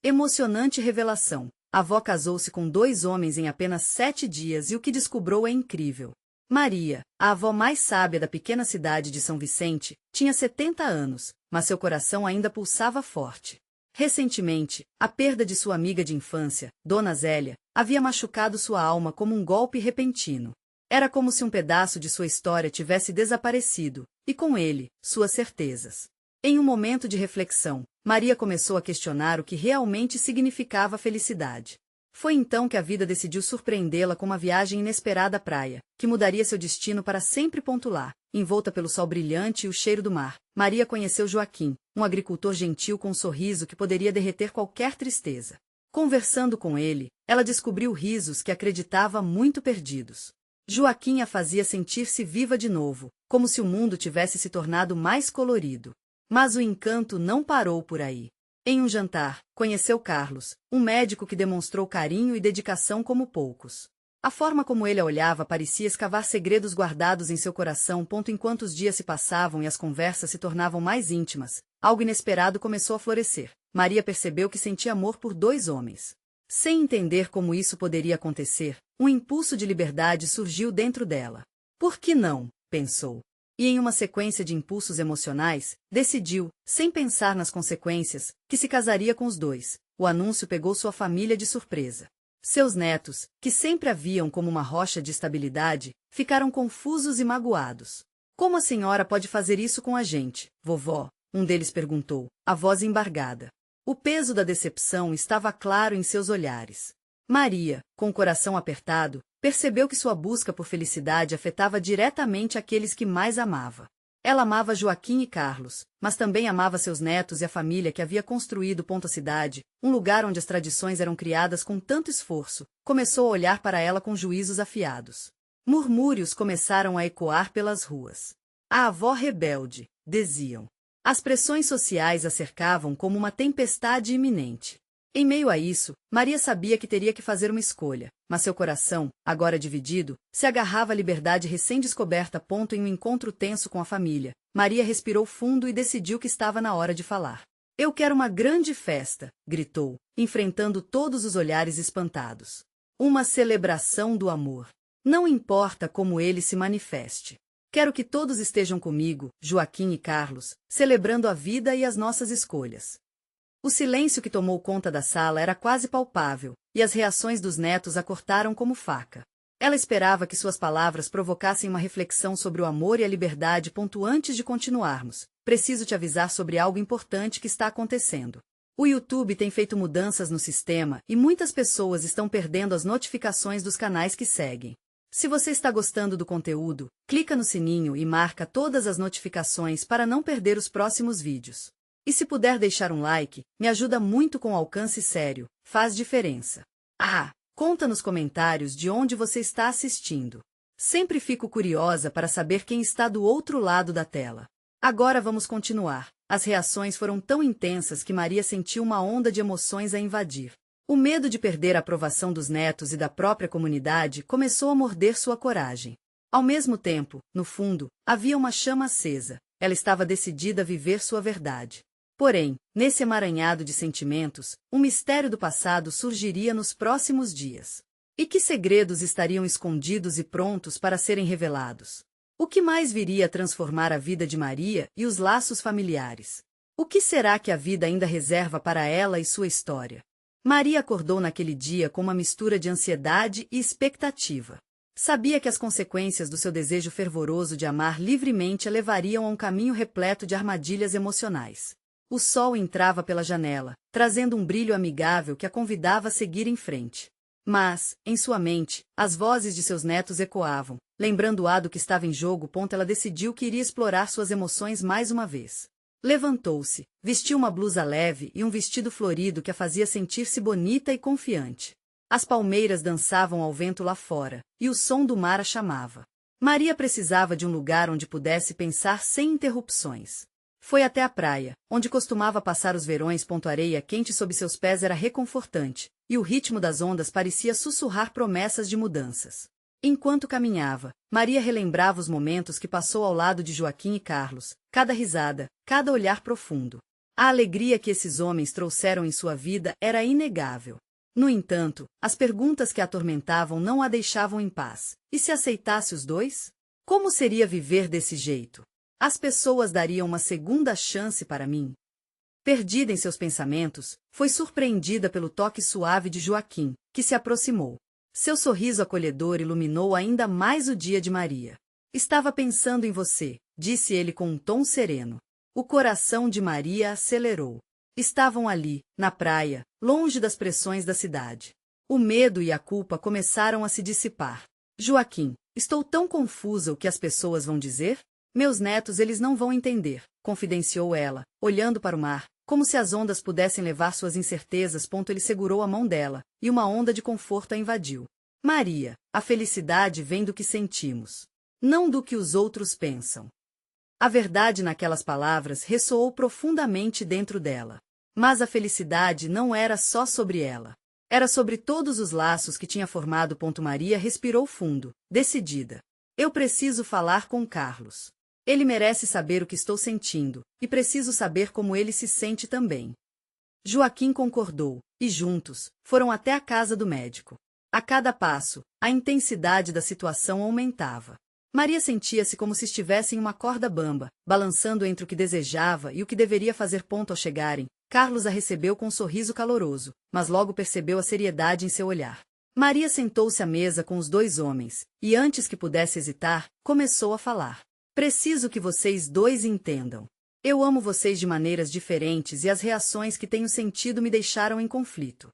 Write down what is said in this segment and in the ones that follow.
Emocionante revelação. A avó casou-se com 2 homens em apenas 7 dias e o que descobriu é incrível. Maria, a avó mais sábia da pequena cidade de São Vicente, tinha 70 anos, mas seu coração ainda pulsava forte. Recentemente, a perda de sua amiga de infância, Dona Zélia, havia machucado sua alma como um golpe repentino. Era como se um pedaço de sua história tivesse desaparecido, e com ele, suas certezas. Em um momento de reflexão, Maria começou a questionar o que realmente significava felicidade. Foi então que a vida decidiu surpreendê-la com uma viagem inesperada à praia, que mudaria seu destino para sempre. Lá, envolta pelo sol brilhante e o cheiro do mar, Maria conheceu Joaquim, um agricultor gentil com um sorriso que poderia derreter qualquer tristeza. Conversando com ele, ela descobriu risos que acreditava muito perdidos. Joaquim a fazia sentir-se viva de novo, como se o mundo tivesse se tornado mais colorido. Mas o encanto não parou por aí. Em um jantar, conheceu Carlos, um médico que demonstrou carinho e dedicação como poucos. A forma como ele a olhava parecia escavar segredos guardados em seu coração. Enquanto os dias se passavam e as conversas se tornavam mais íntimas, algo inesperado começou a florescer. Maria percebeu que sentia amor por 2 homens. Sem entender como isso poderia acontecer, um impulso de liberdade surgiu dentro dela. Por que não? Pensou. E em uma sequência de impulsos emocionais, decidiu, sem pensar nas consequências, que se casaria com os 2. O anúncio pegou sua família de surpresa. Seus netos, que sempre a viam como uma rocha de estabilidade, ficaram confusos e magoados. Como a senhora pode fazer isso com a gente, vovó? Um deles perguntou, a voz embargada. O peso da decepção estava claro em seus olhares. Maria, com o coração apertado, percebeu que sua busca por felicidade afetava diretamente aqueles que mais amava. Ela amava Joaquim e Carlos, mas também amava seus netos e a família que havia construído. A cidade, um lugar onde as tradições eram criadas com tanto esforço, começou a olhar para ela com juízos afiados. Murmúrios começaram a ecoar pelas ruas. A avó rebelde, diziam. As pressões sociais a cercavam como uma tempestade iminente. Em meio a isso, Maria sabia que teria que fazer uma escolha, mas seu coração, agora dividido, se agarrava à liberdade recém-descoberta. Em um encontro tenso com a família, Maria respirou fundo e decidiu que estava na hora de falar. Eu quero uma grande festa, gritou, enfrentando todos os olhares espantados. Uma celebração do amor. Não importa como ele se manifeste. Quero que todos estejam comigo, Joaquim e Carlos, celebrando a vida e as nossas escolhas. O silêncio que tomou conta da sala era quase palpável, e as reações dos netos a cortaram como faca. Ela esperava que suas palavras provocassem uma reflexão sobre o amor e a liberdade. Antes de continuarmos, preciso te avisar sobre algo importante que está acontecendo. O YouTube tem feito mudanças no sistema e muitas pessoas estão perdendo as notificações dos canais que seguem. Se você está gostando do conteúdo, clica no sininho e marca todas as notificações para não perder os próximos vídeos. E se puder deixar um like, me ajuda muito com alcance sério, faz diferença. Conta nos comentários de onde você está assistindo. Sempre fico curiosa para saber quem está do outro lado da tela. Agora vamos continuar. As reações foram tão intensas que Maria sentiu uma onda de emoções a invadir. O medo de perder a aprovação dos netos e da própria comunidade começou a morder sua coragem. Ao mesmo tempo, no fundo, havia uma chama acesa. Ela estava decidida a viver sua verdade. Porém, nesse emaranhado de sentimentos, um mistério do passado surgiria nos próximos dias. E que segredos estariam escondidos e prontos para serem revelados? O que mais viria a transformar a vida de Maria e os laços familiares? O que será que a vida ainda reserva para ela e sua história? Maria acordou naquele dia com uma mistura de ansiedade e expectativa. Sabia que as consequências do seu desejo fervoroso de amar livremente a levariam a um caminho repleto de armadilhas emocionais. O sol entrava pela janela, trazendo um brilho amigável que a convidava a seguir em frente. Mas, em sua mente, as vozes de seus netos ecoavam, lembrando-a do que estava em jogo. Ela decidiu que iria explorar suas emoções mais uma vez. Levantou-se, vestiu uma blusa leve e um vestido florido que a fazia sentir-se bonita e confiante. As palmeiras dançavam ao vento lá fora, e o som do mar a chamava. Maria precisava de um lugar onde pudesse pensar sem interrupções. Foi até a praia, onde costumava passar os verões. A areia quente sob seus pés era reconfortante, e o ritmo das ondas parecia sussurrar promessas de mudanças. Enquanto caminhava, Maria relembrava os momentos que passou ao lado de Joaquim e Carlos, cada risada, cada olhar profundo. A alegria que esses homens trouxeram em sua vida era inegável. No entanto, as perguntas que a atormentavam não a deixavam em paz. E se aceitasse os dois? Como seria viver desse jeito? As pessoas dariam uma segunda chance para mim? Perdida em seus pensamentos, foi surpreendida pelo toque suave de Joaquim, que se aproximou. Seu sorriso acolhedor iluminou ainda mais o dia de Maria. Estava pensando em você, disse ele com um tom sereno. O coração de Maria acelerou. Estavam ali, na praia, longe das pressões da cidade. O medo e a culpa começaram a se dissipar. Joaquim, estou tão confusa, o que as pessoas vão dizer? Meus netos, eles não vão entender, confidenciou ela, olhando para o mar, como se as ondas pudessem levar suas incertezas. Ele segurou a mão dela, e uma onda de conforto a invadiu. Maria, a felicidade vem do que sentimos, não do que os outros pensam. A verdade naquelas palavras ressoou profundamente dentro dela. Mas a felicidade não era só sobre ela. Era sobre todos os laços que tinha formado. Maria respirou fundo, decidida. Eu preciso falar com Carlos. Ele merece saber o que estou sentindo, e preciso saber como ele se sente também. Joaquim concordou, e juntos, foram até a casa do médico. A cada passo, a intensidade da situação aumentava. Maria sentia-se como se estivesse em uma corda bamba, balançando entre o que desejava e o que deveria fazer. Ao chegarem, Carlos a recebeu com um sorriso caloroso, mas logo percebeu a seriedade em seu olhar. Maria sentou-se à mesa com os dois homens, e antes que pudesse hesitar, começou a falar. Preciso que vocês dois entendam. Eu amo vocês de maneiras diferentes e as reações que tenho sentido me deixaram em conflito.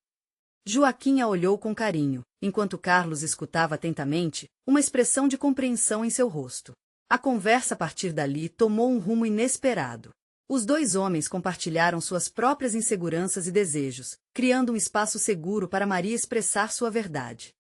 Joaquim a olhou com carinho, enquanto Carlos escutava atentamente, uma expressão de compreensão em seu rosto. A conversa a partir dali tomou um rumo inesperado. Os dois homens compartilharam suas próprias inseguranças e desejos, criando um espaço seguro para Maria expressar sua verdade.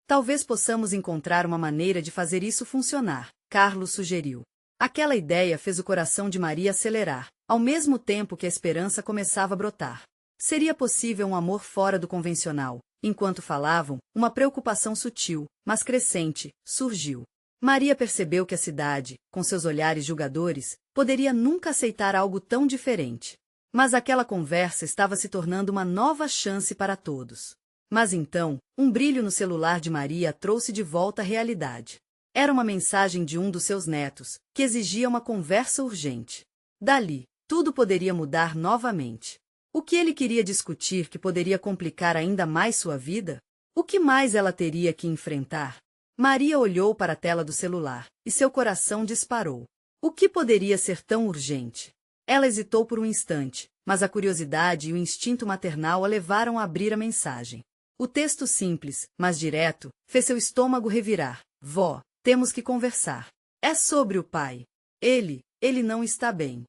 Talvez possamos encontrar uma maneira de fazer isso funcionar, Carlos sugeriu. Aquela ideia fez o coração de Maria acelerar, ao mesmo tempo que a esperança começava a brotar. Seria possível um amor fora do convencional. Enquanto falavam, uma preocupação sutil, mas crescente, surgiu. Maria percebeu que a cidade, com seus olhares julgadores, poderia nunca aceitar algo tão diferente. Mas aquela conversa estava se tornando uma nova chance para todos. Mas então, um brilho no celular de Maria trouxe de volta a realidade. Era uma mensagem de um dos seus netos, que exigia uma conversa urgente. Dali, tudo poderia mudar novamente. O que ele queria discutir que poderia complicar ainda mais sua vida? O que mais ela teria que enfrentar? Maria olhou para a tela do celular, e seu coração disparou. O que poderia ser tão urgente? Ela hesitou por um instante, mas a curiosidade e o instinto maternal a levaram a abrir a mensagem. O texto simples, mas direto, fez seu estômago revirar. Vó, temos que conversar. É sobre o pai. Ele não está bem.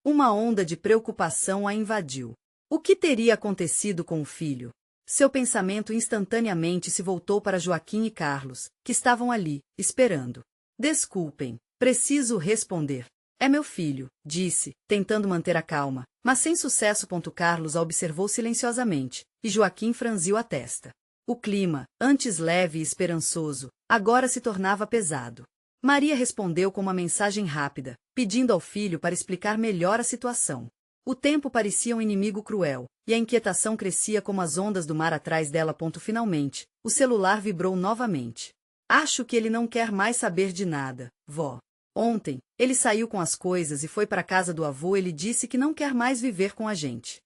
Uma onda de preocupação a invadiu. O que teria acontecido com o filho? Seu pensamento instantaneamente se voltou para Joaquim e Carlos, que estavam ali, esperando. Desculpem, preciso responder. É meu filho, disse, tentando manter a calma, mas sem sucesso. Carlos a observou silenciosamente, e Joaquim franziu a testa. O clima, antes leve e esperançoso, agora se tornava pesado. Maria respondeu com uma mensagem rápida, pedindo ao filho para explicar melhor a situação. O tempo parecia um inimigo cruel, e a inquietação crescia como as ondas do mar atrás dela. Finalmente, o celular vibrou novamente. Acho que ele não quer mais saber de nada, vó. Ontem, ele saiu com as coisas e foi para a casa do avô. Ele disse que não quer mais viver com a gente.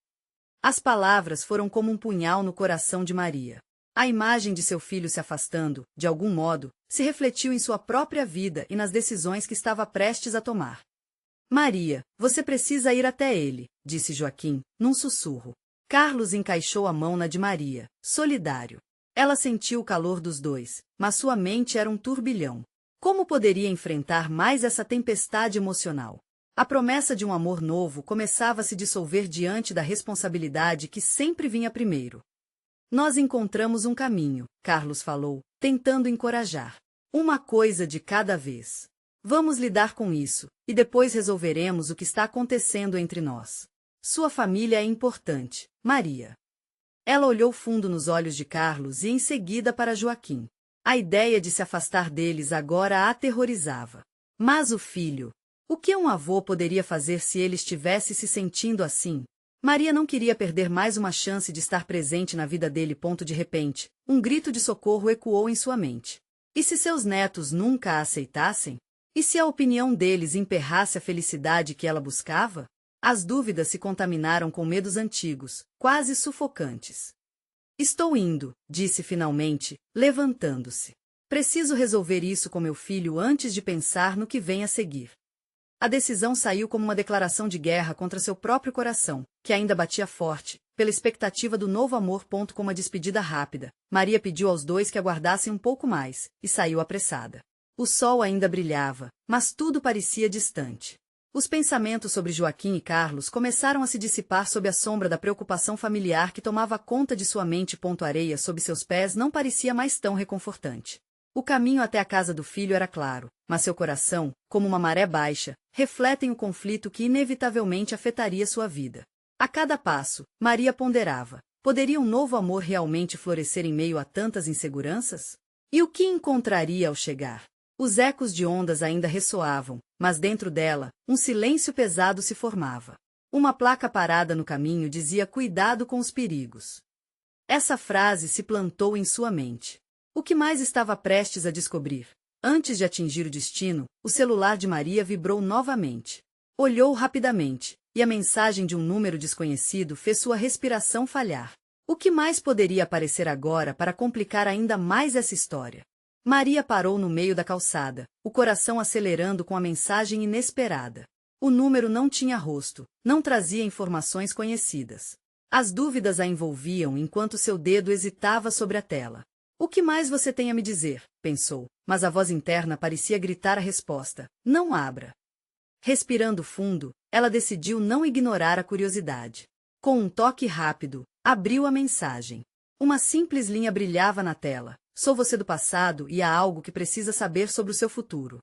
As palavras foram como um punhal no coração de Maria. A imagem de seu filho se afastando, de algum modo, se refletiu em sua própria vida e nas decisões que estava prestes a tomar. Maria, você precisa ir até ele, disse Joaquim, num sussurro. Carlos encaixou a mão na de Maria, solidário. Ela sentiu o calor dos dois, mas sua mente era um turbilhão. Como poderia enfrentar mais essa tempestade emocional? A promessa de um amor novo começava a se dissolver diante da responsabilidade que sempre vinha primeiro. Nós encontramos um caminho, Carlos falou, tentando encorajar. Uma coisa de cada vez. Vamos lidar com isso, e depois resolveremos o que está acontecendo entre nós. Sua família é importante, Maria. Ela olhou fundo nos olhos de Carlos e em seguida para Joaquim. A ideia de se afastar deles agora a aterrorizava. Mas o filho O que um avô poderia fazer se ele estivesse se sentindo assim? Maria não queria perder mais uma chance de estar presente na vida dele. De repente, um grito de socorro ecoou em sua mente. E se seus netos nunca a aceitassem? E se a opinião deles emperrasse a felicidade que ela buscava? As dúvidas se contaminaram com medos antigos, quase sufocantes. Estou indo, disse finalmente, levantando-se. Preciso resolver isso com meu filho antes de pensar no que vem a seguir. A decisão saiu como uma declaração de guerra contra seu próprio coração, que ainda batia forte, pela expectativa do novo amor. Com uma despedida rápida, Maria pediu aos dois que aguardassem um pouco mais, e saiu apressada. O sol ainda brilhava, mas tudo parecia distante. Os pensamentos sobre Joaquim e Carlos começaram a se dissipar sob a sombra da preocupação familiar que tomava conta de sua mente. A areia sob seus pés não parecia mais tão reconfortante. O caminho até a casa do filho era claro, mas seu coração, como uma maré baixa, refletem o conflito que inevitavelmente afetaria sua vida. A cada passo, Maria ponderava: poderia um novo amor realmente florescer em meio a tantas inseguranças? E o que encontraria ao chegar? Os ecos de ondas ainda ressoavam, mas dentro dela, um silêncio pesado se formava. Uma placa parada no caminho dizia: cuidado com os perigos. Essa frase se plantou em sua mente. O que mais estava prestes a descobrir? Antes de atingir o destino, o celular de Maria vibrou novamente. Olhou rapidamente, e a mensagem de um número desconhecido fez sua respiração falhar. O que mais poderia aparecer agora para complicar ainda mais essa história? Maria parou no meio da calçada, o coração acelerando com a mensagem inesperada. O número não tinha rosto, não trazia informações conhecidas. As dúvidas a envolviam enquanto seu dedo hesitava sobre a tela. O que mais você tem a me dizer? Pensou, mas a voz interna parecia gritar a resposta: não abra. Respirando fundo, ela decidiu não ignorar a curiosidade. Com um toque rápido, abriu a mensagem. Uma simples linha brilhava na tela: sou você do passado e há algo que precisa saber sobre o seu futuro.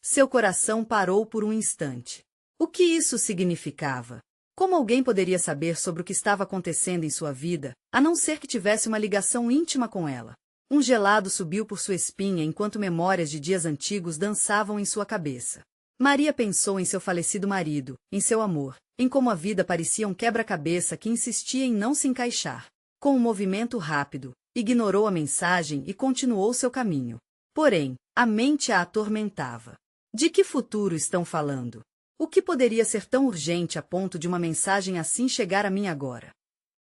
Seu coração parou por um instante. O que isso significava? Como alguém poderia saber sobre o que estava acontecendo em sua vida, a não ser que tivesse uma ligação íntima com ela? Um gelado subiu por sua espinha enquanto memórias de dias antigos dançavam em sua cabeça. Maria pensou em seu falecido marido, em seu amor, em como a vida parecia um quebra-cabeça que insistia em não se encaixar. Com um movimento rápido, ignorou a mensagem e continuou seu caminho. Porém, a mente a atormentava. De que futuro estão falando? O que poderia ser tão urgente a ponto de uma mensagem assim chegar a mim agora?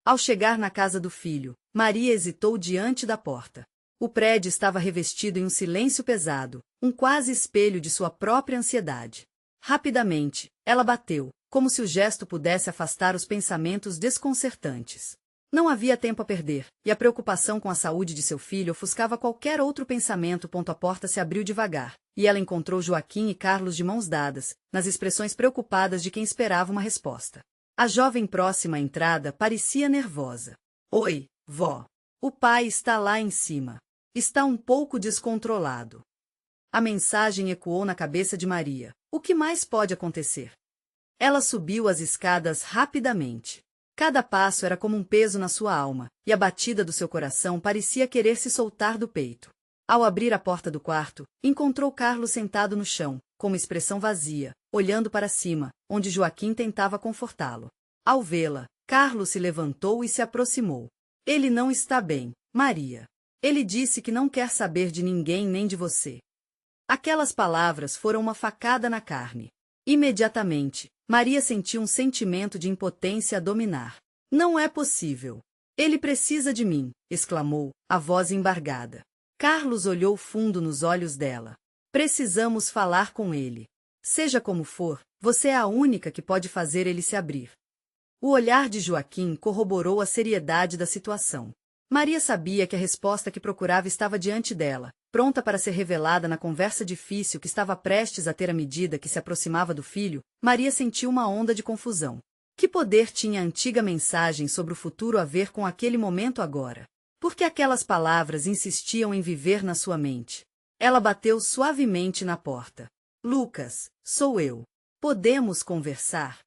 Ao chegar na casa do filho, Maria hesitou diante da porta. O prédio estava revestido em um silêncio pesado, um quase espelho de sua própria ansiedade. Rapidamente, ela bateu, como se o gesto pudesse afastar os pensamentos desconcertantes. Não havia tempo a perder, e a preocupação com a saúde de seu filho ofuscava qualquer outro pensamento. A porta se abriu devagar, e ela encontrou Joaquim e Carlos de mãos dadas, nas expressões preocupadas de quem esperava uma resposta. A jovem próxima à entrada parecia nervosa. Oi, vó. O pai está lá em cima. Está um pouco descontrolado. A mensagem ecoou na cabeça de Maria. O que mais pode acontecer? Ela subiu as escadas rapidamente. Cada passo era como um peso na sua alma, e a batida do seu coração parecia querer se soltar do peito. Ao abrir a porta do quarto, encontrou Carlos sentado no chão, com uma expressão vazia, olhando para cima, onde Joaquim tentava confortá-lo. Ao vê-la, Carlos se levantou e se aproximou. Ele não está bem, Maria. Ele disse que não quer saber de ninguém nem de você. Aquelas palavras foram uma facada na carne. Imediatamente, Maria sentiu um sentimento de impotência a dominar. Não é possível. Ele precisa de mim, exclamou, a voz embargada. Carlos olhou fundo nos olhos dela. Precisamos falar com ele. Seja como for, você é a única que pode fazer ele se abrir. O olhar de Joaquim corroborou a seriedade da situação. Maria sabia que a resposta que procurava estava diante dela, pronta para ser revelada na conversa difícil que estava prestes a ter à medida que se aproximava do filho. Maria sentiu uma onda de confusão. Que poder tinha a antiga mensagem sobre o futuro a ver com aquele momento agora? Por que aquelas palavras insistiam em viver na sua mente? Ela bateu suavemente na porta. Lucas, sou eu. Podemos conversar?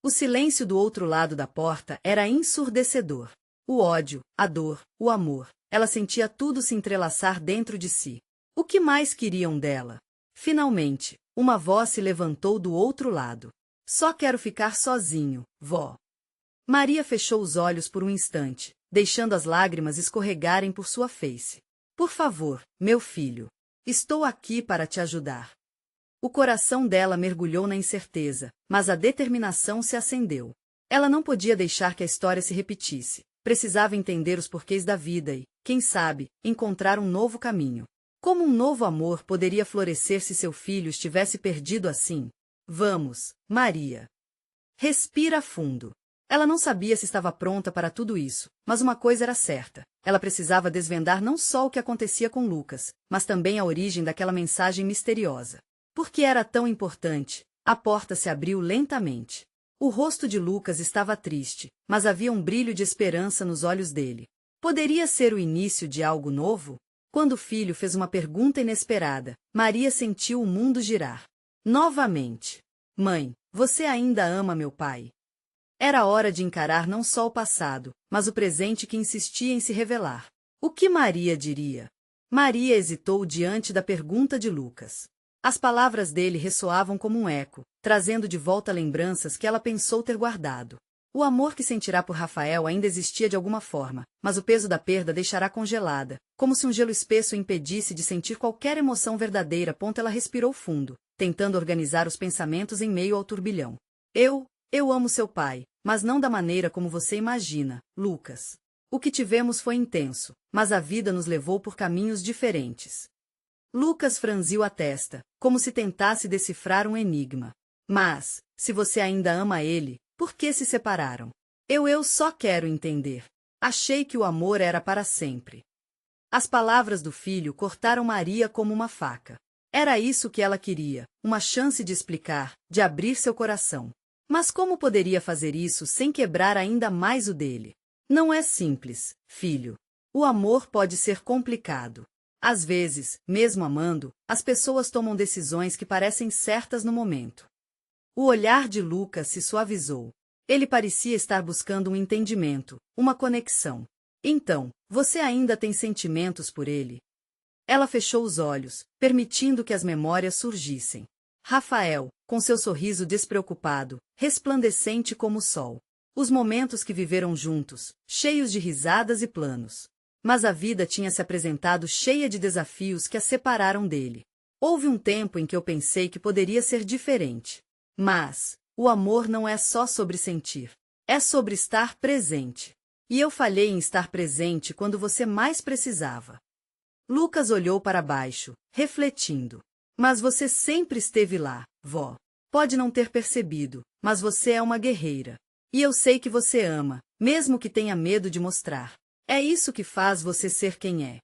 O silêncio do outro lado da porta era ensurdecedor. O ódio, a dor, o amor, ela sentia tudo se entrelaçar dentro de si. O que mais queriam dela? Finalmente, Uma voz se levantou do outro lado. Só quero ficar sozinho, vó. Maria fechou os olhos por um instante, deixando as lágrimas escorregarem por sua face. Por favor, meu filho. Estou aqui para te ajudar. O coração dela mergulhou na incerteza, mas a determinação se acendeu. Ela não podia deixar que a história se repetisse. Precisava entender os porquês da vida e, quem sabe, encontrar um novo caminho. Como um novo amor poderia florescer se seu filho estivesse perdido assim? Vamos, Maria. Respira fundo. Ela não sabia se estava pronta para tudo isso, mas uma coisa era certa. Ela precisava desvendar não só o que acontecia com Lucas, mas também a origem daquela mensagem misteriosa. Por que era tão importante? A porta se abriu lentamente. O rosto de Lucas estava triste, mas havia um brilho de esperança nos olhos dele. Poderia ser o início de algo novo? Quando o filho fez uma pergunta inesperada, Maria sentiu o mundo girar. Novamente. Mãe, você ainda ama meu pai? Era hora de encarar não só o passado, mas o presente que insistia em se revelar. O que Maria diria? Maria hesitou diante da pergunta de Lucas. As palavras dele ressoavam como um eco, trazendo de volta lembranças que ela pensou ter guardado. O amor que sentirá por Rafael ainda existia de alguma forma, mas o peso da perda deixará congelada, como se um gelo espesso impedisse de sentir qualquer emoção verdadeira. Ela respirou fundo, tentando organizar os pensamentos em meio ao turbilhão. Eu amo seu pai, mas não da maneira como você imagina, Lucas. O que tivemos foi intenso, mas a vida nos levou por caminhos diferentes. Lucas franziu a testa, como se tentasse decifrar um enigma. Mas, se você ainda ama ele, por que se separaram? Eu só quero entender. Achei que o amor era para sempre. As palavras do filho cortaram Maria como uma faca. Era isso que ela queria, uma chance de explicar, de abrir seu coração. Mas como poderia fazer isso sem quebrar ainda mais o dele? Não é simples, filho. O amor pode ser complicado. Às vezes, mesmo amando, as pessoas tomam decisões que parecem certas no momento. O olhar de Lucas se suavizou. Ele parecia estar buscando um entendimento, uma conexão. Então, você ainda tem sentimentos por ele? Ela fechou os olhos, permitindo que as memórias surgissem. Rafael, com seu sorriso despreocupado, resplandecente como o sol. Os momentos que viveram juntos, cheios de risadas e planos. Mas a vida tinha se apresentado cheia de desafios que a separaram dele. Houve um tempo em que eu pensei que poderia ser diferente. Mas, o amor não é só sobre sentir. É sobre estar presente. E eu falhei em estar presente quando você mais precisava. Lucas olhou para baixo, refletindo. Mas você sempre esteve lá, vó. Pode não ter percebido, mas você é uma guerreira. E eu sei que você ama, mesmo que tenha medo de mostrar. É isso que faz você ser quem é.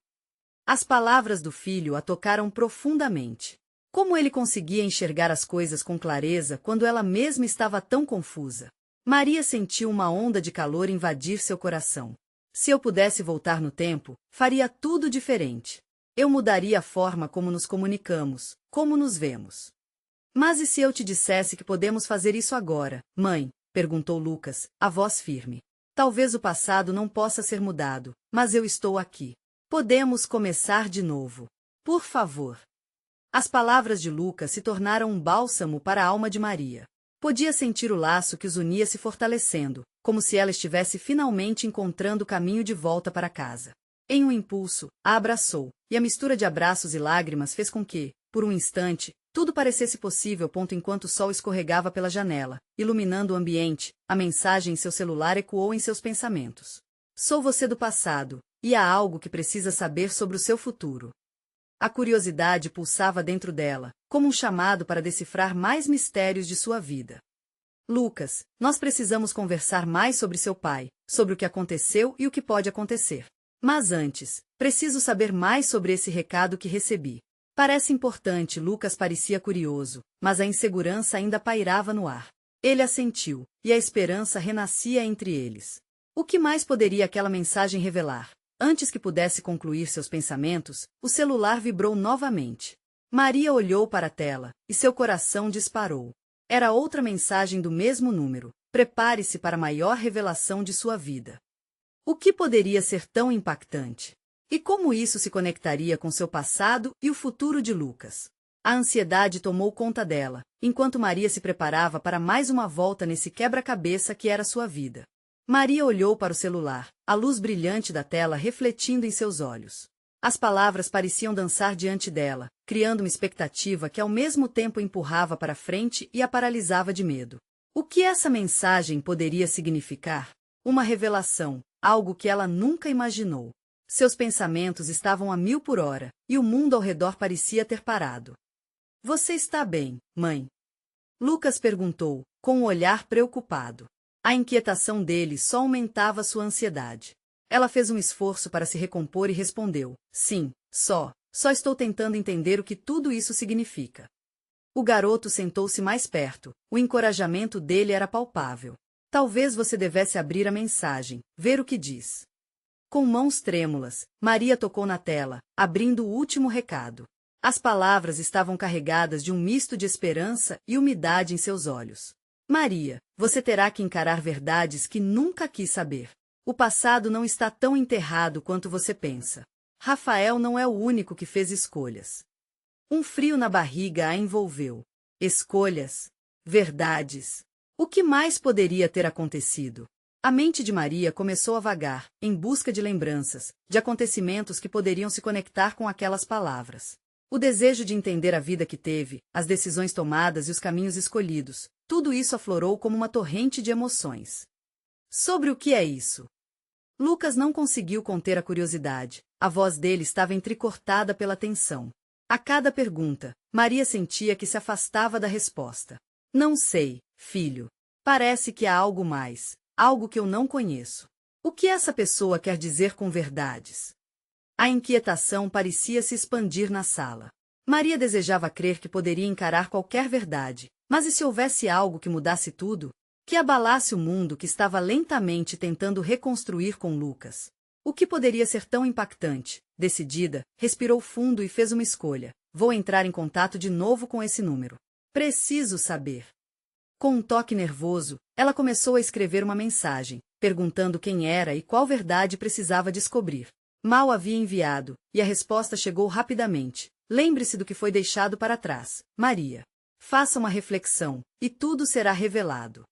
As palavras do filho a tocaram profundamente. Como ele conseguia enxergar as coisas com clareza quando ela mesma estava tão confusa? Maria sentiu uma onda de calor invadir seu coração. Se eu pudesse voltar no tempo, faria tudo diferente. Eu mudaria a forma como nos comunicamos, como nos vemos. Mas e se eu te dissesse que podemos fazer isso agora, mãe? Perguntou Lucas, a voz firme. Talvez o passado não possa ser mudado, mas eu estou aqui. Podemos começar de novo. Por favor. As palavras de Lucas se tornaram um bálsamo para a alma de Maria. Podia sentir o laço que os unia se fortalecendo, como se ela estivesse finalmente encontrando o caminho de volta para casa. Em um impulso, a abraçou, e a mistura de abraços e lágrimas fez com que, por um instante, tudo parecesse possível. Enquanto o sol escorregava pela janela, iluminando o ambiente, a mensagem em seu celular ecoou em seus pensamentos. Sou você do passado, e há algo que precisa saber sobre o seu futuro. A curiosidade pulsava dentro dela, como um chamado para decifrar mais mistérios de sua vida. Lucas, nós precisamos conversar mais sobre seu pai, sobre o que aconteceu e o que pode acontecer. Mas antes, preciso saber mais sobre esse recado que recebi. Parece importante. Lucas parecia curioso, mas a insegurança ainda pairava no ar. Ele assentiu, e a esperança renascia entre eles. O que mais poderia aquela mensagem revelar? Antes que pudesse concluir seus pensamentos, o celular vibrou novamente. Maria olhou para a tela, e seu coração disparou. Era outra mensagem do mesmo número. Prepare-se para a maior revelação de sua vida. O que poderia ser tão impactante? E como isso se conectaria com seu passado e o futuro de Lucas? A ansiedade tomou conta dela, enquanto Maria se preparava para mais uma volta nesse quebra-cabeça que era sua vida. Maria olhou para o celular, a luz brilhante da tela refletindo em seus olhos. As palavras pareciam dançar diante dela, criando uma expectativa que ao mesmo tempo empurrava para frente e a paralisava de medo. O que essa mensagem poderia significar? Uma revelação, algo que ela nunca imaginou. Seus pensamentos estavam a 1000 por hora, e o mundo ao redor parecia ter parado. Você está bem, mãe? Lucas perguntou, com um olhar preocupado. A inquietação dele só aumentava sua ansiedade. Ela fez um esforço para se recompor e respondeu, sim, só estou tentando entender o que tudo isso significa. O garoto sentou-se mais perto, o encorajamento dele era palpável. Talvez você devesse abrir a mensagem, ver o que diz. Com mãos trêmulas, Maria tocou na tela, abrindo o último recado. As palavras estavam carregadas de um misto de esperança e umidade em seus olhos. Maria, você terá que encarar verdades que nunca quis saber. O passado não está tão enterrado quanto você pensa. Rafael não é o único que fez escolhas. Um frio na barriga a envolveu. Escolhas. Verdades. O que mais poderia ter acontecido? A mente de Maria começou a vagar, em busca de lembranças, de acontecimentos que poderiam se conectar com aquelas palavras. O desejo de entender a vida que teve, as decisões tomadas e os caminhos escolhidos, tudo isso aflorou como uma torrente de emoções. Sobre o que é isso? Lucas não conseguiu conter a curiosidade, a voz dele estava entrecortada pela tensão. A cada pergunta, Maria sentia que se afastava da resposta. Não sei, filho. Parece que há algo mais, algo que eu não conheço. O que essa pessoa quer dizer com verdades? A inquietação parecia se expandir na sala. Maria desejava crer que poderia encarar qualquer verdade, mas e se houvesse algo que mudasse tudo? Que abalasse o mundo que estava lentamente tentando reconstruir com Lucas? O que poderia ser tão impactante? Decidida, respirou fundo e fez uma escolha. Vou entrar em contato de novo com esse número. Preciso saber. Com um toque nervoso, ela começou a escrever uma mensagem, perguntando quem era e qual verdade precisava descobrir. Mal havia enviado, e a resposta chegou rapidamente. Lembre-se do que foi deixado para trás, Maria. Faça uma reflexão, e tudo será revelado.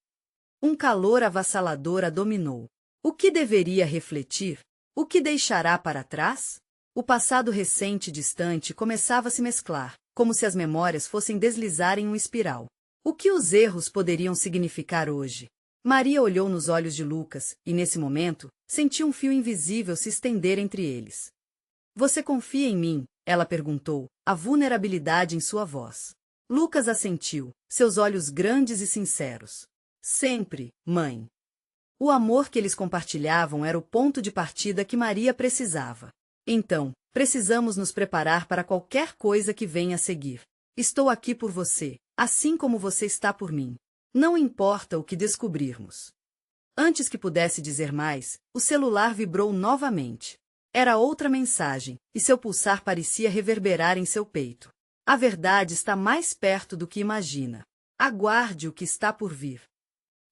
Um calor avassalador a dominou. O que deveria refletir? O que deixará para trás? O passado recente e distante começava a se mesclar, como se as memórias fossem deslizar em um espiral. O que os erros poderiam significar hoje? Maria olhou nos olhos de Lucas, e nesse momento, sentiu um fio invisível se estender entre eles. Você confia em mim? Ela perguntou, a vulnerabilidade em sua voz. Lucas assentiu, seus olhos grandes e sinceros. Sempre, mãe. O amor que eles compartilhavam era o ponto de partida que Maria precisava. Então, precisamos nos preparar para qualquer coisa que venha a seguir. Estou aqui por você, assim como você está por mim. Não importa o que descobrirmos. Antes que pudesse dizer mais, o celular vibrou novamente. Era outra mensagem, e seu pulsar parecia reverberar em seu peito. A verdade está mais perto do que imagina. Aguarde o que está por vir.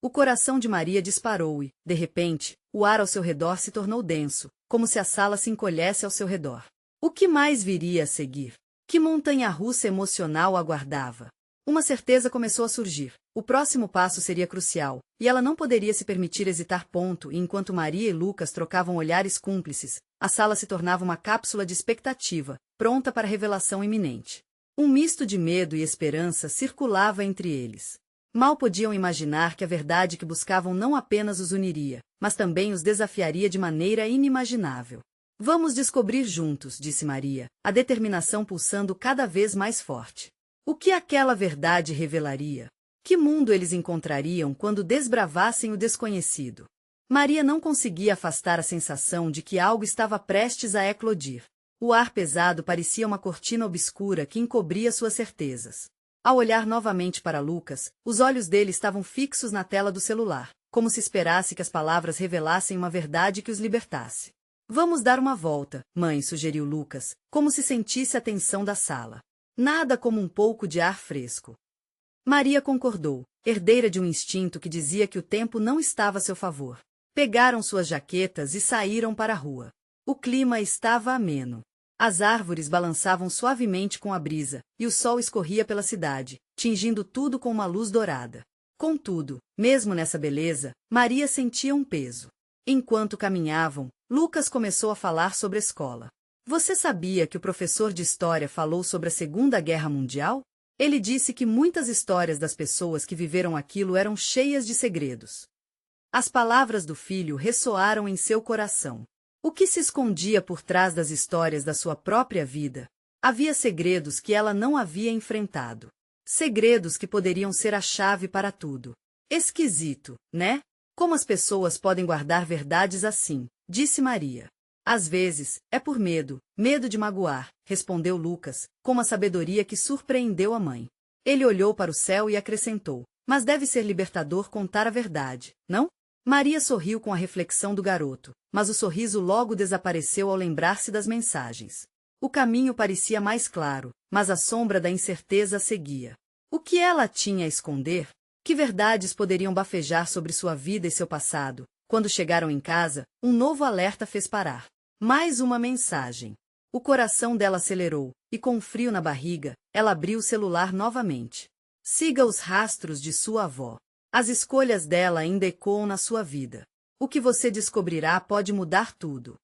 O coração de Maria disparou e, de repente, o ar ao seu redor se tornou denso, como se a sala se encolhesse ao seu redor. O que mais viria a seguir? Que montanha-russa emocional aguardava? Uma certeza começou a surgir. O próximo passo seria crucial, e ela não poderia se permitir hesitar. E enquanto Maria e Lucas trocavam olhares cúmplices, a sala se tornava uma cápsula de expectativa, pronta para a revelação iminente. Um misto de medo e esperança circulava entre eles. Mal podiam imaginar que a verdade que buscavam não apenas os uniria, mas também os desafiaria de maneira inimaginável. Vamos descobrir juntos, disse Maria, a determinação pulsando cada vez mais forte. O que aquela verdade revelaria? Que mundo eles encontrariam quando desbravassem o desconhecido? Maria não conseguia afastar a sensação de que algo estava prestes a eclodir. O ar pesado parecia uma cortina obscura que encobria suas certezas. Ao olhar novamente para Lucas, os olhos dele estavam fixos na tela do celular, como se esperasse que as palavras revelassem uma verdade que os libertasse. Vamos dar uma volta, mãe, sugeriu Lucas, como se sentisse a tensão da sala. Nada como um pouco de ar fresco. Maria concordou, herdeira de um instinto que dizia que o tempo não estava a seu favor. Pegaram suas jaquetas e saíram para a rua. O clima estava ameno. As árvores balançavam suavemente com a brisa, e o sol escorria pela cidade, tingindo tudo com uma luz dourada. Contudo, mesmo nessa beleza, Maria sentia um peso. Enquanto caminhavam, Lucas começou a falar sobre a escola. Você sabia que o professor de história falou sobre a Segunda Guerra Mundial? Ele disse que muitas histórias das pessoas que viveram aquilo eram cheias de segredos. As palavras do filho ressoaram em seu coração. O que se escondia por trás das histórias da sua própria vida? Havia segredos que ela não havia enfrentado. Segredos que poderiam ser a chave para tudo. Esquisito, né? Como as pessoas podem guardar verdades assim? Disse Maria. Às vezes, é por medo, medo de magoar, respondeu Lucas, com uma sabedoria que surpreendeu a mãe. Ele olhou para o céu e acrescentou, mas deve ser libertador contar a verdade, não? Maria sorriu com a reflexão do garoto, mas o sorriso logo desapareceu ao lembrar-se das mensagens. O caminho parecia mais claro, mas a sombra da incerteza seguia. O que ela tinha a esconder? Que verdades poderiam bafejar sobre sua vida e seu passado? Quando chegaram em casa, um novo alerta fez parar. Mais uma mensagem. O coração dela acelerou, e com um frio na barriga, ela abriu o celular novamente. Siga os rastros de sua avó. As escolhas dela ainda ecoam na sua vida. O que você descobrirá pode mudar tudo.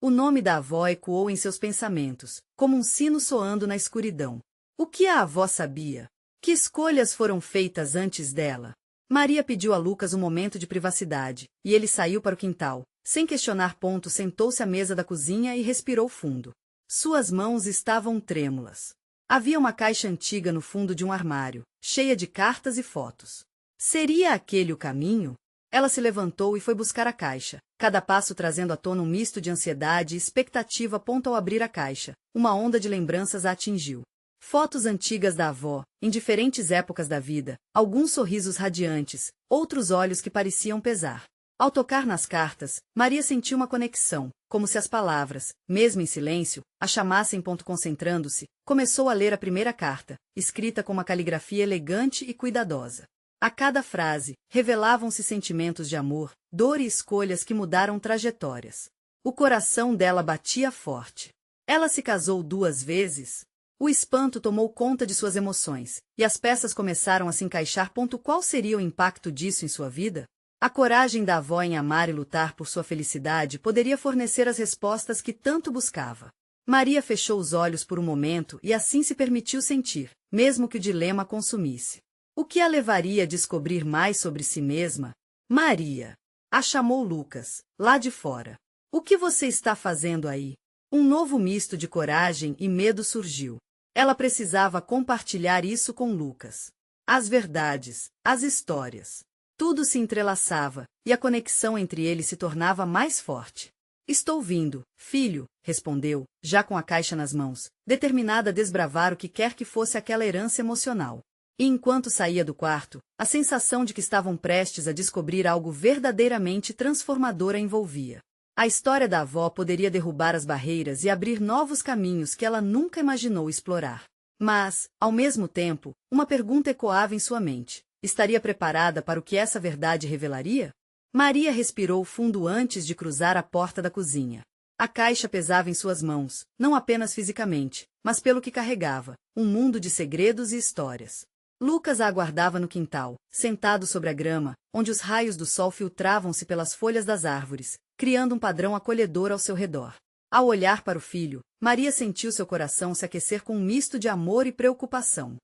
O nome da avó ecoou em seus pensamentos, como um sino soando na escuridão. O que a avó sabia? Que escolhas foram feitas antes dela? Maria pediu a Lucas um momento de privacidade, e ele saiu para o quintal. Sem questionar ponto, sentou-se à mesa da cozinha e respirou fundo. Suas mãos estavam trêmulas. Havia uma caixa antiga no fundo de um armário, cheia de cartas e fotos. Seria aquele o caminho? Ela se levantou e foi buscar a caixa, cada passo trazendo à tona um misto de ansiedade e expectativa. Ao abrir a caixa, uma onda de lembranças a atingiu. Fotos antigas da avó, em diferentes épocas da vida, alguns sorrisos radiantes, outros olhos que pareciam pesar. Ao tocar nas cartas, Maria sentiu uma conexão, como se as palavras, mesmo em silêncio, a chamassem. Concentrando-se, começou a ler a primeira carta, escrita com uma caligrafia elegante e cuidadosa. A cada frase, revelavam-se sentimentos de amor, dor e escolhas que mudaram trajetórias. O coração dela batia forte. Ela se casou 2 vezes? O espanto tomou conta de suas emoções, e as peças começaram a se encaixar. Qual seria o impacto disso em sua vida? A coragem da avó em amar e lutar por sua felicidade poderia fornecer as respostas que tanto buscava. Maria fechou os olhos por um momento e assim se permitiu sentir, mesmo que o dilema a consumisse. O que a levaria a descobrir mais sobre si mesma? Maria! A chamou Lucas, lá de fora. O que você está fazendo aí? Um novo misto de coragem e medo surgiu. Ela precisava compartilhar isso com Lucas. As verdades, as histórias. Tudo se entrelaçava, e a conexão entre eles se tornava mais forte. Estou vindo, filho, respondeu, já com a caixa nas mãos, determinada a desbravar o que quer que fosse aquela herança emocional. E enquanto saía do quarto, a sensação de que estavam prestes a descobrir algo verdadeiramente transformador a envolvia. A história da avó poderia derrubar as barreiras e abrir novos caminhos que ela nunca imaginou explorar. Mas, ao mesmo tempo, uma pergunta ecoava em sua mente. Estaria preparada para o que essa verdade revelaria? Maria respirou fundo antes de cruzar a porta da cozinha. A caixa pesava em suas mãos, não apenas fisicamente, mas pelo que carregava, um mundo de segredos e histórias. Lucas a aguardava no quintal, sentado sobre a grama, onde os raios do sol filtravam-se pelas folhas das árvores, criando um padrão acolhedor ao seu redor. Ao olhar para o filho, Maria sentiu seu coração se aquecer com um misto de amor e preocupação.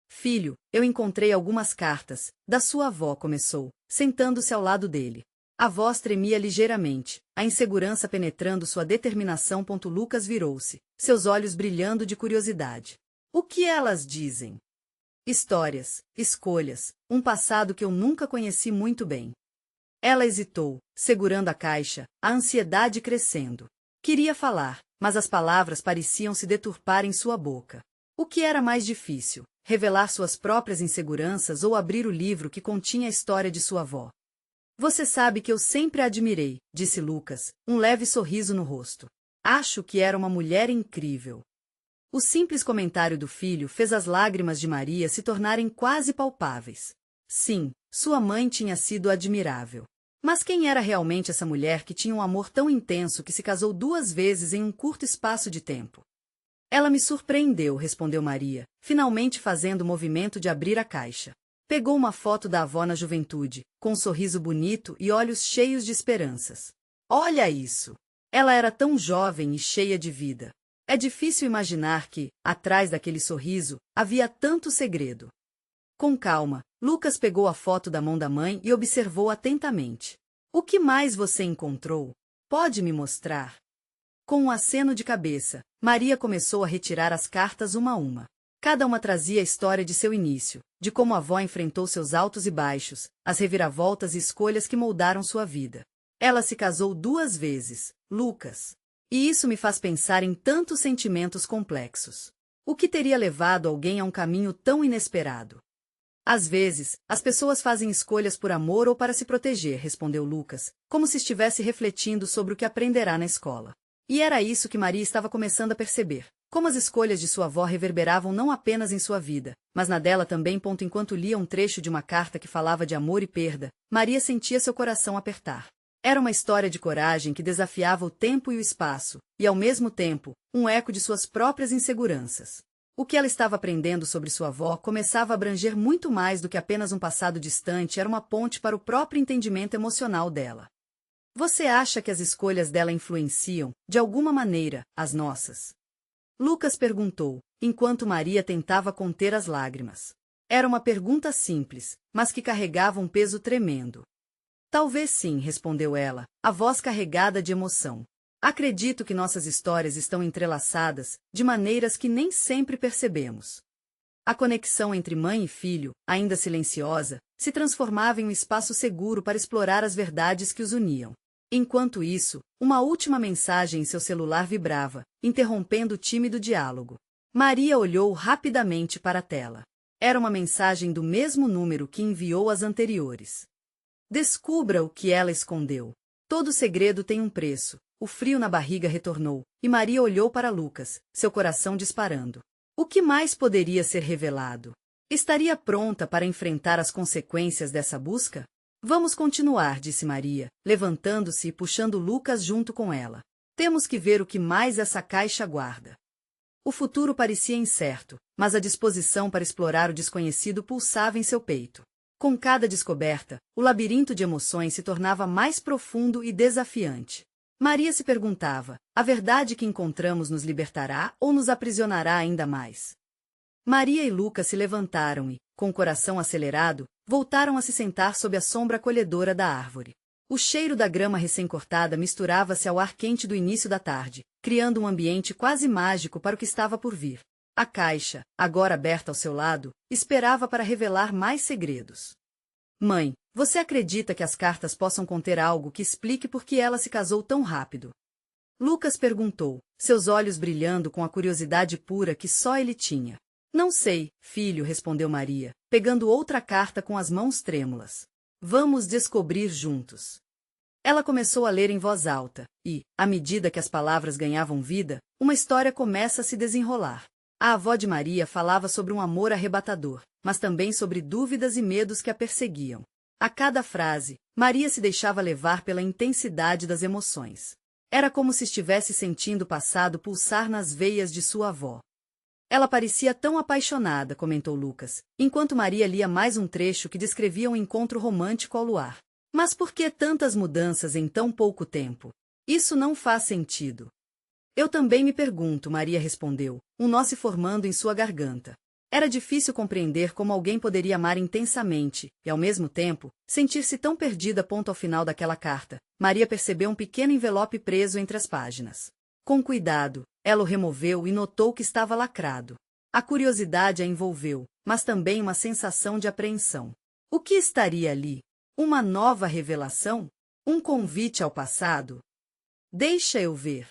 Filho, eu encontrei algumas cartas, da sua avó, começou, sentando-se ao lado dele. A voz tremia ligeiramente, a insegurança penetrando sua determinação. Lucas virou-se, seus olhos brilhando de curiosidade. O que elas dizem? Histórias, escolhas, um passado que eu nunca conheci muito bem. Ela hesitou, segurando a caixa, a ansiedade crescendo. Queria falar, mas as palavras pareciam se deturpar em sua boca. O que era mais difícil? Revelar suas próprias inseguranças ou abrir o livro que continha a história de sua avó? Você sabe que eu sempre a admirei, disse Lucas, um leve sorriso no rosto. Acho que era uma mulher incrível. O simples comentário do filho fez as lágrimas de Maria se tornarem quase palpáveis. Sim, sua mãe tinha sido admirável. Mas quem era realmente essa mulher que tinha um amor tão intenso que se casou 2 vezes em um curto espaço de tempo? Ela me surpreendeu, respondeu Maria, finalmente fazendo o movimento de abrir a caixa. Pegou uma foto da avó na juventude, com um sorriso bonito e olhos cheios de esperanças. Olha isso! Ela era tão jovem e cheia de vida. É difícil imaginar que, atrás daquele sorriso, havia tanto segredo. Com calma, Lucas pegou a foto da mão da mãe e observou atentamente. O que mais você encontrou? Pode me mostrar? Com um aceno de cabeça, Maria começou a retirar as cartas uma a uma. Cada uma trazia a história de seu início, de como a avó enfrentou seus altos e baixos, as reviravoltas e escolhas que moldaram sua vida. Ela se casou 2 vezes, Lucas. E isso me faz pensar em tantos sentimentos complexos. O que teria levado alguém a um caminho tão inesperado? Às vezes, as pessoas fazem escolhas por amor ou para se proteger, respondeu Lucas, como se estivesse refletindo sobre o que aprenderá na escola. E era isso que Maria estava começando a perceber. Como as escolhas de sua avó reverberavam não apenas em sua vida, mas na dela também. Enquanto lia um trecho de uma carta que falava de amor e perda, Maria sentia seu coração apertar. Era uma história de coragem que desafiava o tempo e o espaço, e ao mesmo tempo, um eco de suas próprias inseguranças. O que ela estava aprendendo sobre sua avó começava a abranger muito mais do que apenas um passado distante, era uma ponte para o próprio entendimento emocional dela. Você acha que as escolhas dela influenciam, de alguma maneira, as nossas? Lucas perguntou, enquanto Maria tentava conter as lágrimas. Era uma pergunta simples, mas que carregava um peso tremendo. Talvez sim, respondeu ela, a voz carregada de emoção. Acredito que nossas histórias estão entrelaçadas, de maneiras que nem sempre percebemos. A conexão entre mãe e filho, ainda silenciosa, se transformava em um espaço seguro para explorar as verdades que os uniam. Enquanto isso, uma última mensagem em seu celular vibrava, interrompendo o tímido diálogo. Maria olhou rapidamente para a tela. Era uma mensagem do mesmo número que enviou as anteriores. Descubra o que ela escondeu. Todo segredo tem um preço. O frio na barriga retornou, e Maria olhou para Lucas, seu coração disparando. O que mais poderia ser revelado? Estaria pronta para enfrentar as consequências dessa busca? Vamos continuar, disse Maria, levantando-se e puxando Lucas junto com ela. Temos que ver o que mais essa caixa guarda. O futuro parecia incerto, mas a disposição para explorar o desconhecido pulsava em seu peito. Com cada descoberta, o labirinto de emoções se tornava mais profundo e desafiante. Maria se perguntava, a verdade que encontramos nos libertará ou nos aprisionará ainda mais? Maria e Lucas se levantaram e, com o coração acelerado, voltaram a se sentar sob a sombra acolhedora da árvore. O cheiro da grama recém-cortada misturava-se ao ar quente do início da tarde, criando um ambiente quase mágico para o que estava por vir. A caixa, agora aberta ao seu lado, esperava para revelar mais segredos. Mãe, você acredita que as cartas possam conter algo que explique por que ela se casou tão rápido? Lucas perguntou, seus olhos brilhando com a curiosidade pura que só ele tinha. Não sei, filho, respondeu Maria, pegando outra carta com as mãos trêmulas. Vamos descobrir juntos. Ela começou a ler em voz alta, e, à medida que as palavras ganhavam vida, uma história começa a se desenrolar. A avó de Maria falava sobre um amor arrebatador, mas também sobre dúvidas e medos que a perseguiam. A cada frase, Maria se deixava levar pela intensidade das emoções. Era como se estivesse sentindo o passado pulsar nas veias de sua avó. Ela parecia tão apaixonada, comentou Lucas, enquanto Maria lia mais um trecho que descrevia um encontro romântico ao luar. Mas por que tantas mudanças em tão pouco tempo? Isso não faz sentido. Eu também me pergunto, Maria respondeu, um nó se formando em sua garganta. Era difícil compreender como alguém poderia amar intensamente, e ao mesmo tempo, sentir-se tão perdida. Ao final daquela carta, Maria percebeu um pequeno envelope preso entre as páginas. Com cuidado, ela o removeu e notou que estava lacrado. A curiosidade a envolveu, mas também uma sensação de apreensão. O que estaria ali? Uma nova revelação? Um convite ao passado? Deixa eu ver.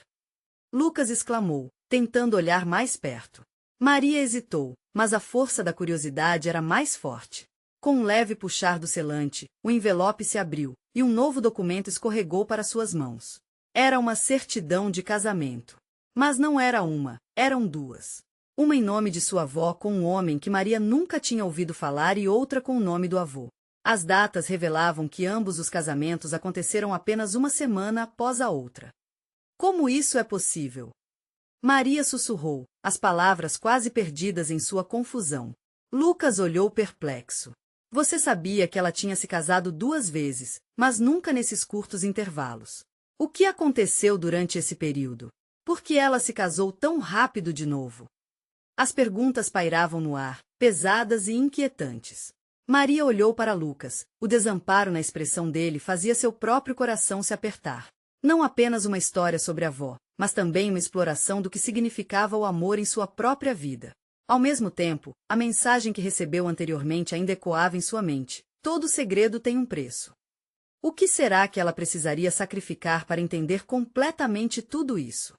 Lucas exclamou, tentando olhar mais perto. Maria hesitou, mas a força da curiosidade era mais forte. Com um leve puxar do selante, o envelope se abriu, e um novo documento escorregou para suas mãos. Era uma certidão de casamento. Mas não era uma, eram duas. Uma em nome de sua avó com um homem que Maria nunca tinha ouvido falar e outra com o nome do avô. As datas revelavam que ambos os casamentos aconteceram apenas uma semana após a outra. Como isso é possível? Maria sussurrou, as palavras quase perdidas em sua confusão. Lucas olhou perplexo. Você sabia que ela tinha se casado 2 vezes, mas nunca nesses curtos intervalos. O que aconteceu durante esse período? Por que ela se casou tão rápido de novo? As perguntas pairavam no ar, pesadas e inquietantes. Maria olhou para Lucas. O desamparo na expressão dele fazia seu próprio coração se apertar. Não apenas uma história sobre a avó, mas também uma exploração do que significava o amor em sua própria vida. Ao mesmo tempo, a mensagem que recebeu anteriormente ainda ecoava em sua mente. Todo segredo tem um preço. O que será que ela precisaria sacrificar para entender completamente tudo isso?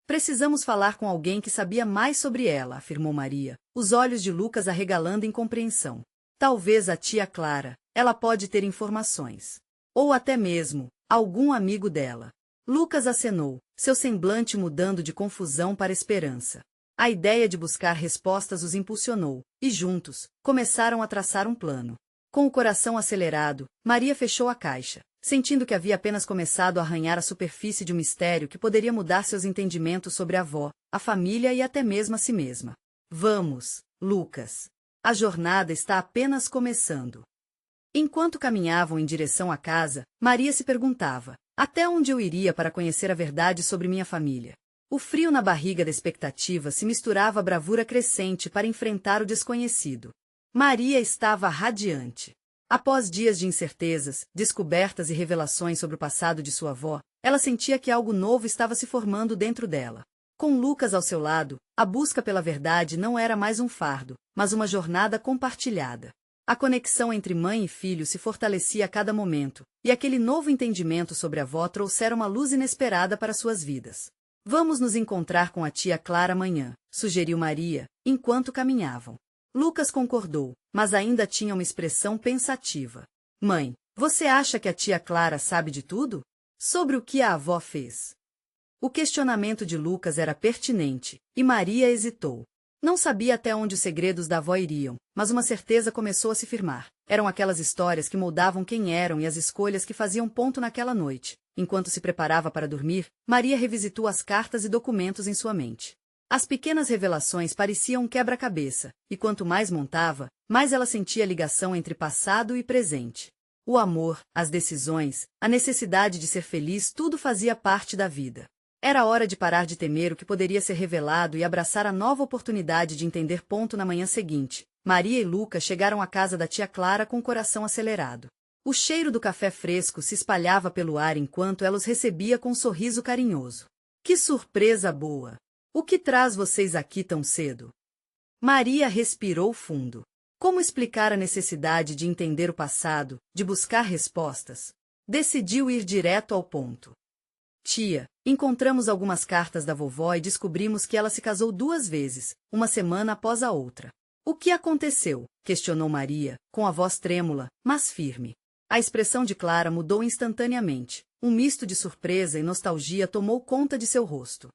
Precisamos falar com alguém que sabia mais sobre ela, afirmou Maria, os olhos de Lucas arregalando em compreensão. Talvez a tia Clara, ela pode ter informações. Ou até mesmo, algum amigo dela. Lucas acenou, seu semblante mudando de confusão para esperança. A ideia de buscar respostas os impulsionou, e juntos, começaram a traçar um plano. Com o coração acelerado, Maria fechou a caixa, sentindo que havia apenas começado a arranhar a superfície de um mistério que poderia mudar seus entendimentos sobre a avó, a família e até mesmo a si mesma. Vamos, Lucas. A jornada está apenas começando. Enquanto caminhavam em direção à casa, Maria se perguntava, até onde eu iria para conhecer a verdade sobre minha família? O frio na barriga da expectativa se misturava à bravura crescente para enfrentar o desconhecido. Maria estava radiante. Após dias de incertezas, descobertas e revelações sobre o passado de sua avó, ela sentia que algo novo estava se formando dentro dela. Com Lucas ao seu lado, a busca pela verdade não era mais um fardo, mas uma jornada compartilhada. A conexão entre mãe e filho se fortalecia a cada momento, e aquele novo entendimento sobre a avó trouxera uma luz inesperada para suas vidas. Vamos nos encontrar com a tia Clara amanhã, sugeriu Maria, enquanto caminhavam. Lucas concordou, mas ainda tinha uma expressão pensativa. Mãe, você acha que a tia Clara sabe de tudo? Sobre o que a avó fez? O questionamento de Lucas era pertinente, e Maria hesitou. Não sabia até onde os segredos da avó iriam, mas uma certeza começou a se firmar. Eram aquelas histórias que moldavam quem eram e as escolhas que faziam ponto naquela noite. Enquanto se preparava para dormir, Maria revisitou as cartas e documentos em sua mente. As pequenas revelações pareciam um quebra-cabeça, e quanto mais montava, mais ela sentia a ligação entre passado e presente. O amor, as decisões, a necessidade de ser feliz, tudo fazia parte da vida. Era hora de parar de temer o que poderia ser revelado e abraçar a nova oportunidade de entender. Na manhã seguinte, Maria e Lucas chegaram à casa da tia Clara com o coração acelerado. O cheiro do café fresco se espalhava pelo ar enquanto ela os recebia com um sorriso carinhoso. Que surpresa boa! O que traz vocês aqui tão cedo? Maria respirou fundo. Como explicar a necessidade de entender o passado, de buscar respostas? Decidiu ir direto ao ponto. Tia, encontramos algumas cartas da vovó e descobrimos que ela se casou 2 vezes, uma semana após a outra. O que aconteceu? Questionou Maria, com a voz trêmula, mas firme. A expressão de Clara mudou instantaneamente. Um misto de surpresa e nostalgia tomou conta de seu rosto.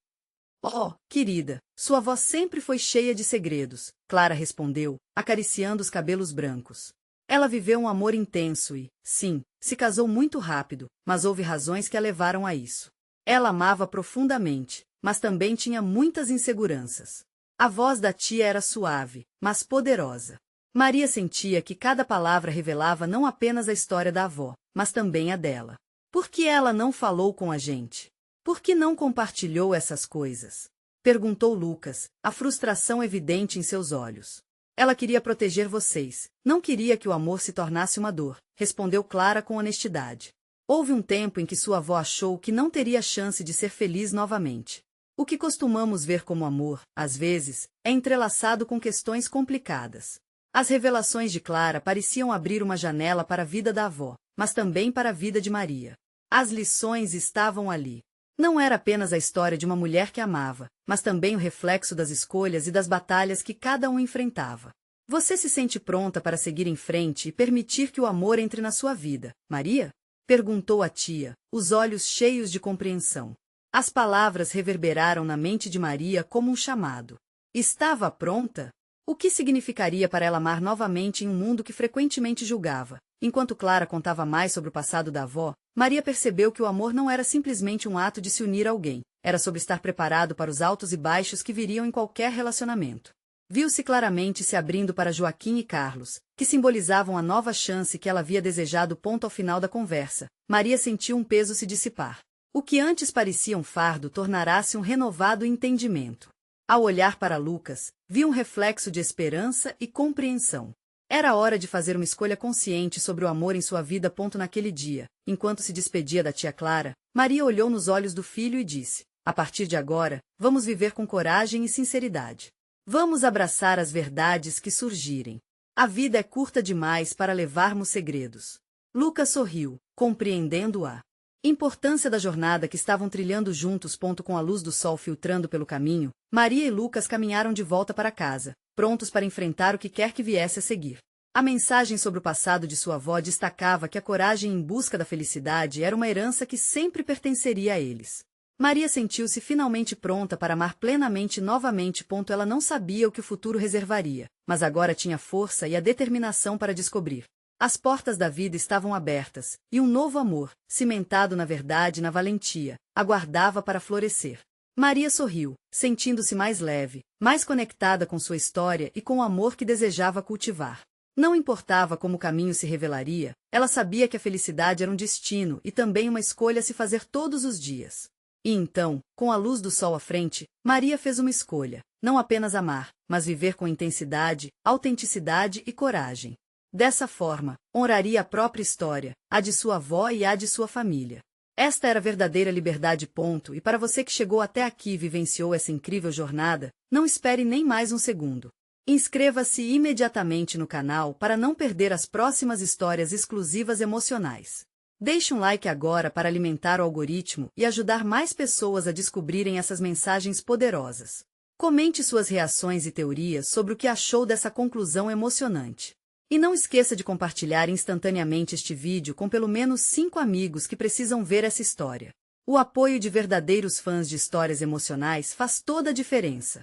Oh, querida, sua avó sempre foi cheia de segredos, Clara respondeu, acariciando os cabelos brancos. Ela viveu um amor intenso e, sim, se casou muito rápido, mas houve razões que a levaram a isso. Ela amava profundamente, mas também tinha muitas inseguranças. A voz da tia era suave, mas poderosa. Maria sentia que cada palavra revelava não apenas a história da avó, mas também a dela. Por que ela não falou com a gente? Por que não compartilhou essas coisas? Perguntou Lucas, a frustração evidente em seus olhos. Ela queria proteger vocês, não queria que o amor se tornasse uma dor, respondeu Clara com honestidade. Houve um tempo em que sua avó achou que não teria chance de ser feliz novamente. O que costumamos ver como amor, às vezes, é entrelaçado com questões complicadas. As revelações de Clara pareciam abrir uma janela para a vida da avó, mas também para a vida de Maria. As lições estavam ali. Não era apenas a história de uma mulher que amava, mas também o reflexo das escolhas e das batalhas que cada um enfrentava. Você se sente pronta para seguir em frente e permitir que o amor entre na sua vida, Maria? Perguntou a tia, os olhos cheios de compreensão. As palavras reverberaram na mente de Maria como um chamado. Estava pronta? O que significaria para ela amar novamente em um mundo que frequentemente julgava, Enquanto Clara contava mais sobre o passado da avó, Maria percebeu que o amor não era simplesmente um ato de se unir a alguém, era sobre estar preparado para os altos e baixos que viriam em qualquer relacionamento. Viu-se claramente se abrindo para Joaquim e Carlos, que simbolizavam a nova chance que ela havia desejado. Ponto ao final da conversa, Maria sentiu um peso se dissipar. O que antes parecia um fardo tornará-se um renovado entendimento. Ao olhar para Lucas, viu um reflexo de esperança e compreensão. Era hora de fazer uma escolha consciente sobre o amor em sua vida. Naquele dia, enquanto se despedia da tia Clara, Maria olhou nos olhos do filho e disse: a partir de agora, vamos viver com coragem e sinceridade. Vamos abraçar as verdades que surgirem. A vida é curta demais para levarmos segredos. Lucas sorriu, compreendendo a importância da jornada que estavam trilhando juntos. Com a luz do sol filtrando pelo caminho, Maria e Lucas caminharam de volta para casa, prontos para enfrentar o que quer que viesse a seguir. A mensagem sobre o passado de sua avó destacava que a coragem em busca da felicidade era uma herança que sempre pertenceria a eles. Maria sentiu-se finalmente pronta para amar plenamente novamente. Ela não sabia o que o futuro reservaria, mas agora tinha força e a determinação para descobrir. As portas da vida estavam abertas, e um novo amor, cimentado na verdade e na valentia, aguardava para florescer. Maria sorriu, sentindo-se mais leve, mais conectada com sua história e com o amor que desejava cultivar. Não importava como o caminho se revelaria, ela sabia que a felicidade era um destino e também uma escolha a se fazer todos os dias. E então, com a luz do sol à frente, Maria fez uma escolha: não apenas amar, mas viver com intensidade, autenticidade e coragem. Dessa forma, honraria a própria história, a de sua avó e a de sua família. Esta era a verdadeira liberdade. E para você que chegou até aqui e vivenciou essa incrível jornada, não espere nem mais um segundo. Inscreva-se imediatamente no canal para não perder as próximas histórias exclusivas emocionais. Deixe um like agora para alimentar o algoritmo e ajudar mais pessoas a descobrirem essas mensagens poderosas. Comente suas reações e teorias sobre o que achou dessa conclusão emocionante. E não esqueça de compartilhar instantaneamente este vídeo com pelo menos 5 amigos que precisam ver essa história. O apoio de verdadeiros fãs de histórias emocionais faz toda a diferença.